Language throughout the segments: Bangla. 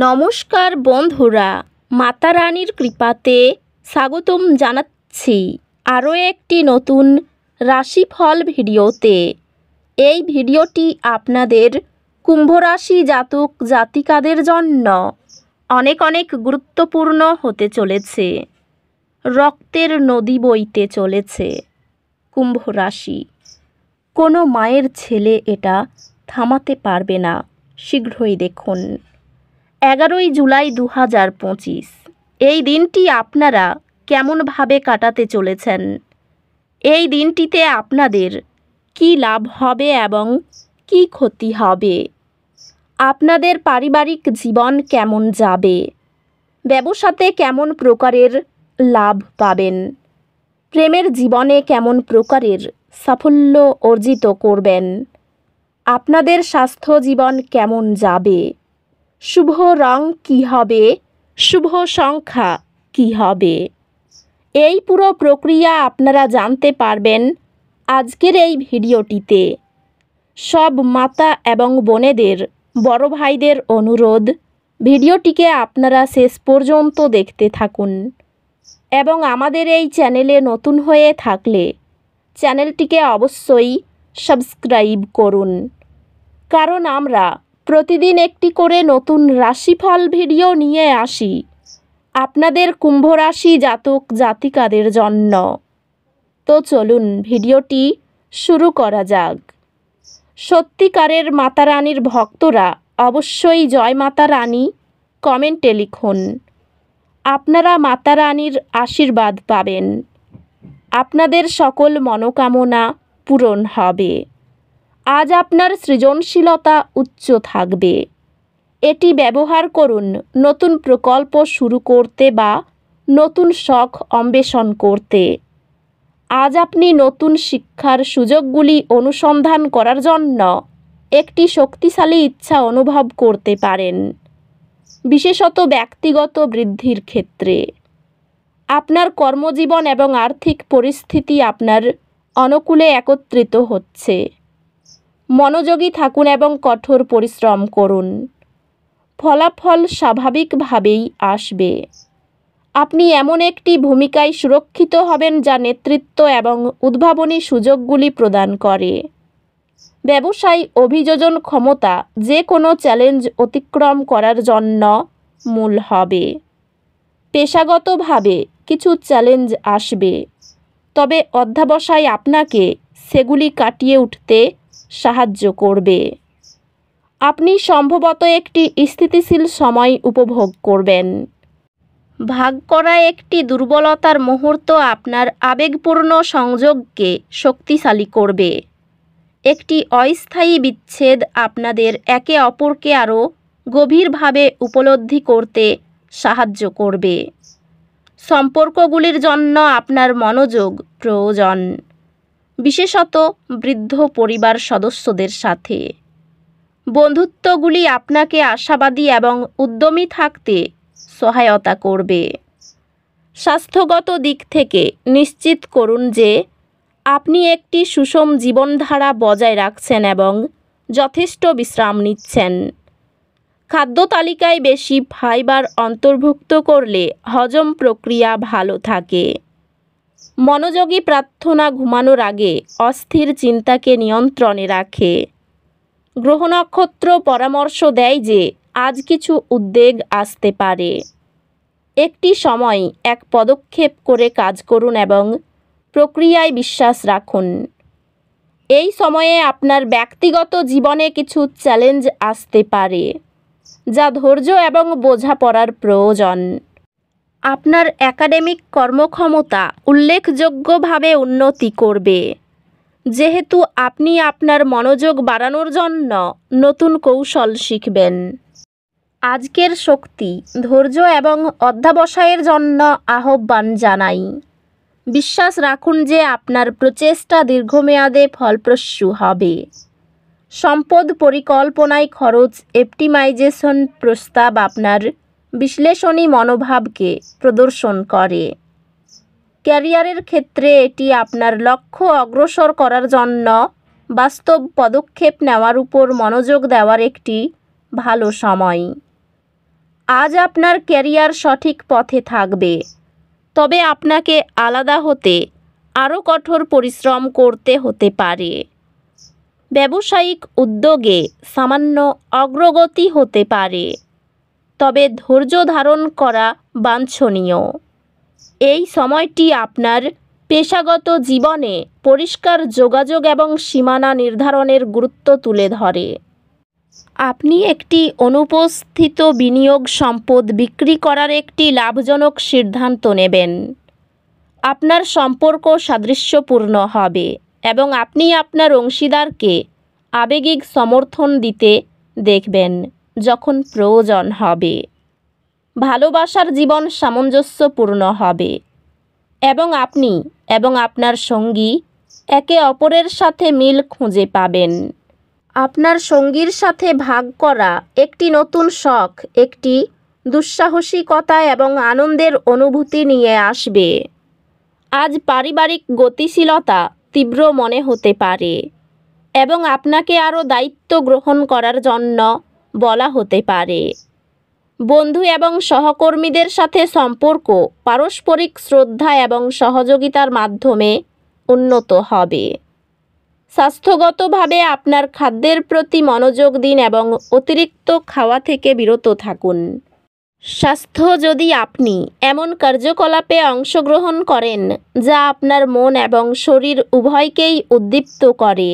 নমস্কার বন্ধুরা, মাতা রানীর কৃপাতে স্বাগতম জানাচ্ছি আরও একটি নতুন রাশিফল ভিডিওতে। এই ভিডিওটি আপনাদের কুম্ভ রাশি জাতক জাতিকাদের জন্য অনেক অনেক গুরুত্বপূর্ণ হতে চলেছে। রক্তের নদী বইতে চলেছে কুম্ভ রাশি। কোনো মায়ের ছেলে এটা থামাতে পারবে না। শীঘ্রই দেখুন 11ই জুলাই 2025। এই দিনটি আপনারা কেমনভাবে কাটাতে চলেছেন? এই দিনটিতে আপনাদের কি লাভ হবে এবং কি ক্ষতি হবে? আপনাদের পারিবারিক জীবন কেমন যাবে? ব্যবসাতে কেমন প্রকারের লাভ পাবেন? প্রেমের জীবনে কেমন প্রকারের সাফল্য অর্জিত করবেন? আপনাদের স্বাস্থ্য জীবন কেমন যাবে? শুভ রং কী হবে? শুভ সংখ্যা কী হবে? এই পুরো প্রক্রিয়া আপনারা জানতে পারবেন আজকের এই ভিডিওটিতে। সব মাতা এবং বোনেদের, বড় ভাইদের অনুরোধ, ভিডিওটিকে আপনারা শেষ পর্যন্ত দেখতে থাকুন এবং আমাদের এই চ্যানেলে নতুন হয়ে থাকলে চ্যানেলটিকে অবশ্যই সাবস্ক্রাইব করুন, কারণ আমরা প্রতিদিন একটি করে নতুন রাশিফল ভিডিও নিয়ে আসি আপনাদের কুম্ভ রাশি জাতক জাতিকাদের জন্য। তো চলুন ভিডিওটি শুরু করা যাক। সত্যিকারের মাতা রানীর ভক্তরা অবশ্যই জয় মাতা রানী কমেন্টে লিখুন। আপনারা মাতা রানীর আশীর্বাদ পাবেন। আপনাদের সকল মনোকামনা পূরণ হবে। আজ আপনার সৃজনশীলতা উচ্চ থাকবে। এটি ব্যবহার করুন নতুন প্রকল্প শুরু করতে বা নতুন শখ অন্বেষণ করতে। আজ আপনি নতুন শিক্ষার সুযোগগুলি অনুসন্ধান করার জন্য একটি শক্তিশালী ইচ্ছা অনুভব করতে পারেন, বিশেষত ব্যক্তিগত বৃদ্ধির ক্ষেত্রে। আপনার কর্মজীবন এবং আর্থিক পরিস্থিতি আপনার অনুকূলে একত্রিত হচ্ছে। মনোযোগী থাকুন এবং কঠোর পরিশ্রম করুন। ফলাফল স্বাভাবিকভাবেই আসবে। আপনি এমন একটি ভূমিকায় সুরক্ষিত হবেন যা নেতৃত্ব এবং উদ্ভাবনী সুযোগগুলি প্রদান করে। ব্যবসায় অভিযোজন ক্ষমতা যে কোনো চ্যালেঞ্জ অতিক্রম করার জন্য মূল হবে। পেশাগতভাবে কিছু চ্যালেঞ্জ আসবে, তবে অধ্যবসায় আপনাকে সেগুলি কাটিয়ে উঠতে সাহায্য করবে। আপনি সম্ভবত একটি স্থিতিশীল সময় উপভোগ করবেন। ভাগ করা একটি দুর্বলতার মুহূর্ত আপনার আবেগপূর্ণ সংযোগকে শক্তিশালী করবে। একটি অস্থায়ী বিচ্ছেদ আপনাদের একে অপরকে আরও গভীরভাবে উপলব্ধি করতে সাহায্য করবে। সম্পর্কগুলির জন্য আপনার মনোযোগ প্রয়োজন, বিশেষত বৃদ্ধ পরিবার সদস্যদের সাথে। বন্ধুত্বগুলি আপনাকে আশাবাদী এবং উদ্যমী থাকতে সহায়তা করবে। স্বাস্থ্যগত দিক থেকে নিশ্চিত করুন যে আপনি একটি সুষম জীবনধারা বজায় রাখছেন এবং যথেষ্ট বিশ্রাম নিচ্ছেন। খাদ্য তালিকায় বেশি ফাইবার অন্তর্ভুক্ত করলে হজম প্রক্রিয়া ভালো থাকে। মনোযোগী প্রার্থনা ঘুমানোর আগে অস্থির চিন্তাকে নিয়ন্ত্রণে রাখে। গ্রহ নক্ষত্র পরামর্শ দেয় যে আজ কিছু উদ্বেগ আসতে পারে। একটি সময় এক পদক্ষেপ করে কাজ করুন এবং প্রক্রিয়ায় বিশ্বাস রাখুন। এই সময়ে আপনার ব্যক্তিগত জীবনে কিছু চ্যালেঞ্জ আসতে পারে, যা ধৈর্য এবং বোঝাপড়ার প্রয়োজন। আপনার একাডেমিক কর্মক্ষমতা উল্লেখযোগ্যভাবে উন্নতি করবে, যেহেতু আপনি আপনার মনোযোগ বাড়ানোর জন্য নতুন কৌশল শিখবেন। আজকের শক্তি, ধৈর্য এবং অধ্যবসায়ের জন্য আহ্বান জানাই। বিশ্বাস রাখুন যে আপনার প্রচেষ্টা দীর্ঘমেয়াদে ফলপ্রসূ হবে। সম্পদ পরিকল্পনায় খরচ অপটিমাইজেশন প্রস্তাব আপনার বিশ্লেষণী মনোভাবকে প্রদর্শন করে। ক্যারিয়ারের ক্ষেত্রে এটি আপনার লক্ষ্য অগ্রসর করার জন্য বাস্তব পদক্ষেপ নেওয়ার উপর মনোযোগ দেওয়ার একটি ভালো সময়। আজ আপনার ক্যারিয়ার সঠিক পথে থাকবে, তবে আপনাকে আলাদা হতে আরও কঠোর পরিশ্রম করতে হতে পারে। ব্যবসায়িক উদ্যোগে সামান্য অগ্রগতি হতে পারে, তবে ধৈর্য ধারণ করা বাঞ্ছনীয়। এই সময়টি আপনার পেশাগত জীবনে পরিষ্কার যোগাযোগ এবং সীমানা নির্ধারণের গুরুত্ব তুলে ধরে। আপনি একটি অনুপস্থিত বিনিয়োগ সম্পদ বিক্রি করার একটি লাভজনক সিদ্ধান্ত নেবেন। আপনার সম্পর্ক সাদৃশ্যপূর্ণ হবে এবং আপনি আপনার অংশীদারকে আবেগিক সমর্থন দিতে দেখবেন যখন প্রয়োজন হবে। ভালোবাসার জীবন সামঞ্জস্যপূর্ণ হবে এবং আপনি এবং আপনার সঙ্গী একে অপরের সাথে মিল খুঁজে পাবেন। আপনার সঙ্গীর সাথে ভাগ করা একটি নতুন শখ একটি দুঃসাহসিকতা এবং আনন্দের অনুভূতি নিয়ে আসবে। আজ পারিবারিক গতিশীলতা তীব্র মনে হতে পারে এবং আপনাকে আরও দায়িত্ব গ্রহণ করার জন্য বলা হতে পারে। বন্ধু এবং সহকর্মীদের সাথে সম্পর্ক পারস্পরিক শ্রদ্ধা এবং সহযোগিতার মাধ্যমে উন্নত হবে। স্বাস্থ্যগতভাবে আপনার খাদ্যের প্রতি মনোযোগ দিন এবং অতিরিক্ত খাওয়া থেকে বিরত থাকুন। স্বাস্থ্য যদি আপনি এমন কার্যকলাপে অংশগ্রহণ করেন যা আপনার মন এবং শরীর উভয়কেই উদ্দীপ্ত করে,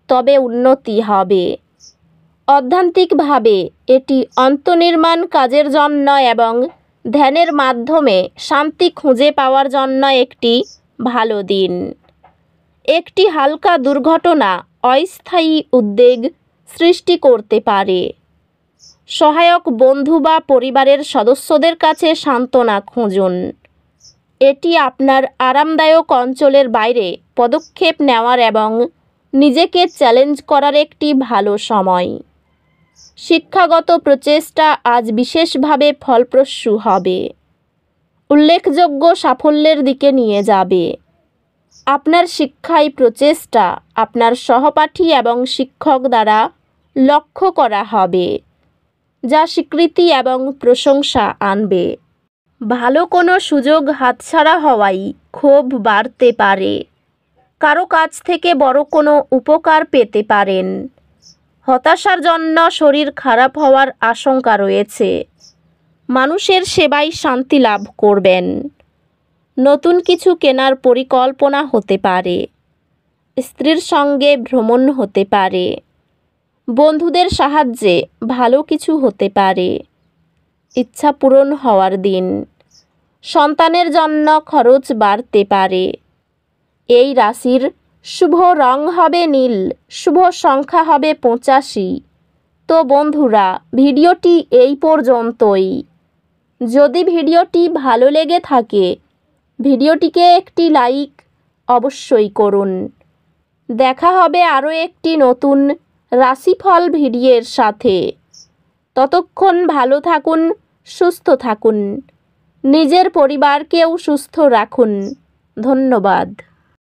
তবে উন্নতি হবে। অধ্যাত্মিকভাবে এটি অন্তর্নির্মাণ কাজের জন্য এবং ধ্যানের মাধ্যমে শান্তি খুঁজে পাওয়ার জন্য একটি ভালো দিন। একটি হালকা দুর্ঘটনা অস্থায়ী উদ্বেগ সৃষ্টি করতে পারে। সহায়ক বন্ধু বা পরিবারের সদস্যদের কাছে সান্ত্বনা খুঁজুন। এটি আপনার আরামদায়ক অঞ্চলের বাইরে পদক্ষেপ নেওয়ার এবং নিজেকে চ্যালেঞ্জ করার একটি ভালো সময়। শিক্ষাগত প্রচেষ্টা আজ বিশেষভাবে ফলপ্রসূ হবে, উল্লেখযোগ্য সাফল্যের দিকে নিয়ে যাবে। আপনার শিক্ষায় প্রচেষ্টা আপনার সহপাঠী এবং শিক্ষক দ্বারা লক্ষ্য করা হবে, যা স্বীকৃতি এবং প্রশংসা আনবে। ভালো কোনো সুযোগ হাতছাড়া হওয়ায় ক্ষোভ বাড়তে পারে। কারো কাছ থেকে বড় কোনো উপকার পেতে পারেন। হতাশার জন্য শরীর খারাপ হওয়ার আশঙ্কা রয়েছে। মানুষের সেবায় শান্তি লাভ করবেন। নতুন কিছু কেনার পরিকল্পনা হতে পারে। স্ত্রীর সঙ্গে ভ্রমণ হতে পারে। বন্ধুদের সাহায্যে ভালো কিছু হতে পারে। ইচ্ছা পূরণ হওয়ার দিন। সন্তানের জন্য খরচ বাড়তে পারে। এই রাশির শুভ রং হবে নীল, শুভ সংখ্যা হবে 85। তো বন্ধুরা, ভিডিওটি এই পর্যন্তই। যদি ভিডিওটি ভালো লেগে থাকে ভিডিওটিকে একটি লাইক অবশ্যই করুন। দেখা হবে আরও একটি নতুন রাশিফল ভিডিওর সাথে। ততক্ষণ ভালো থাকুন, সুস্থ থাকুন, নিজের পরিবারকেও সুস্থ রাখুন। ধন্যবাদ।